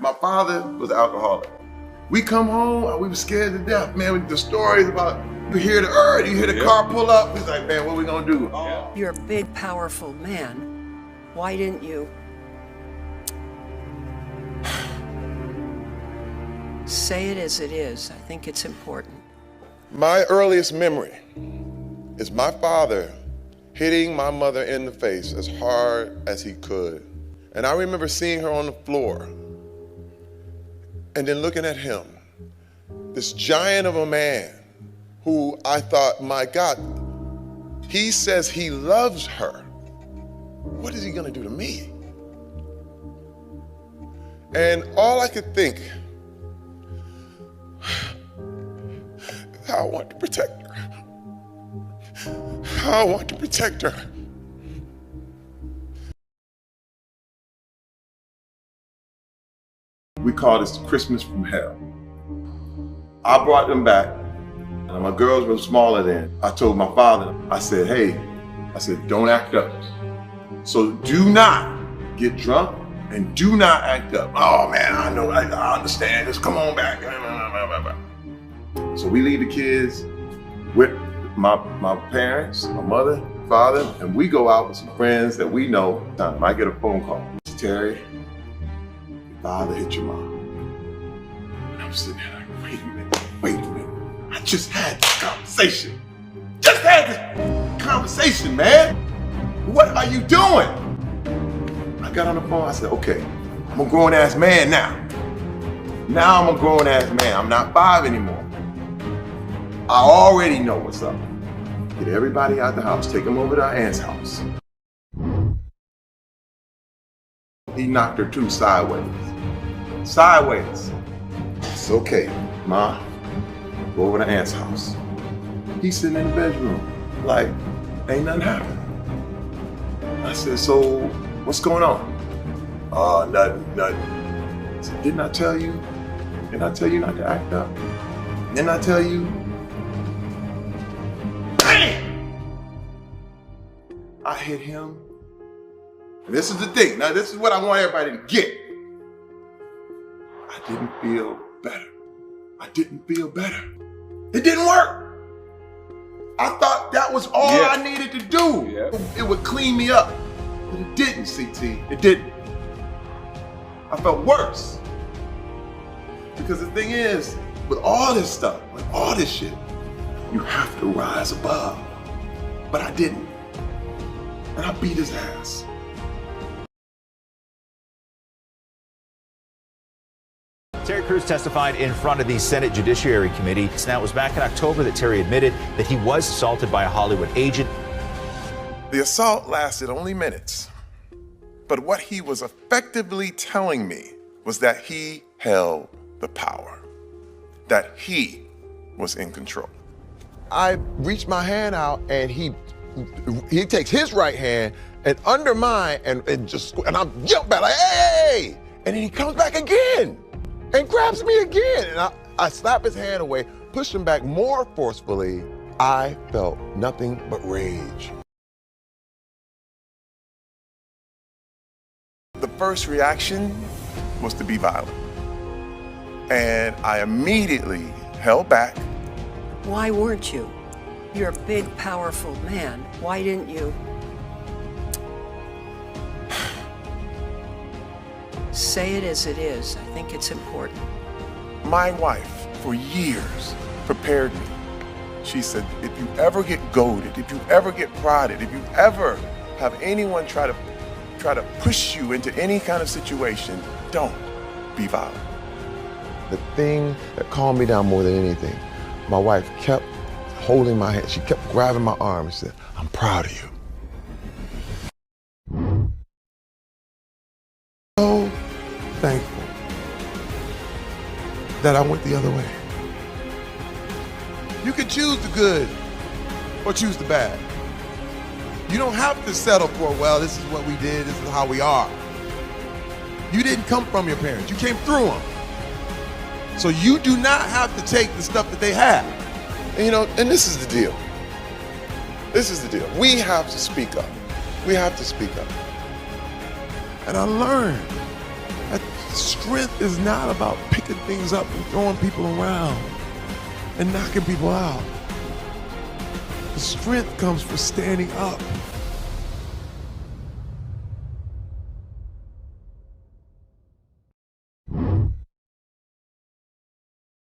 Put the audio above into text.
My father was an alcoholic. We come home, we were scared to death, man. The stories about, you hear the car pull up, it's like, man, what we gonna do? You're a big, powerful man. Why didn't you say it as it is? I think it's important. My earliest memory is my father hitting my mother in the face as hard as he could. And I remember seeing her on the floor and then looking at him, this giant of a man who I thought, my God, he says he loves her. What is he gonna do to me? And all I could think, I want to protect her. I want to protect her. We call this Christmas from hell. I brought them back, and my girls were smaller then. I told my father, I said, hey, don't act up. So do not get drunk and do not act up. Oh man, I know, I understand, just come on back. So we leave the kids with my parents, my mother, father, and we go out with some friends that we know. I get a phone call. Terry, your father hit your mom. And I'm sitting there like, wait a minute. I just had this conversation. Man. What are you doing? I got on the phone, I said, okay, I'm a grown ass man now. Now I'm a grown ass man. I'm not 5 anymore. I already know what's up. Get everybody out the house, take them over to our aunt's house. He knocked her 2 sideways. It's okay, Ma. Go over to aunt's house. He's sitting in the bedroom, like, ain't nothing happened. I said, so what's going on? Nothing. I said, didn't I tell you? Didn't I tell you not to act up? Didn't I tell you? I hit him. And this is the thing. Now, this is what I want everybody to get. I didn't feel better. It didn't work. I thought that was all I needed to do. It would clean me up. But it didn't, CT. It didn't. I felt worse. Because the thing is, with all this stuff, with all this shit, you have to rise above. But I didn't. And I beat his ass. Terry Crews testified in front of the Senate Judiciary Committee. Now, it was back in October that Terry admitted that he was assaulted by a Hollywood agent. The assault lasted only minutes. But what he was effectively telling me was that he held the power, that he was in control. I reached my hand out and he takes his right hand and under mine and I jump back like, hey! And then he comes back again and grabs me again. And I slap his hand away, push him back more forcefully. I felt nothing but rage. The first reaction was to be violent. And I immediately held back. Why weren't you? You're a big, powerful man. Why didn't you say it as it is? I think it's important. My wife, for years, prepared me. She said, if you ever get goaded, if you ever get prodded, if you ever have anyone try to push you into any kind of situation, don't be violent. The thing that calmed me down more than anything, my wife kept holding my hand. She kept grabbing my arm and said, I'm proud of you. So thankful that I went the other way. You can choose the good or choose the bad. You don't have to settle for, well, this is what we did, this is how we are. You didn't come from your parents, you came through them. So you do not have to take the stuff that they have. And, and this is the deal. We have to speak up. And I learned that Strength is not about picking things up and throwing people around and knocking people out. The strength comes from standing up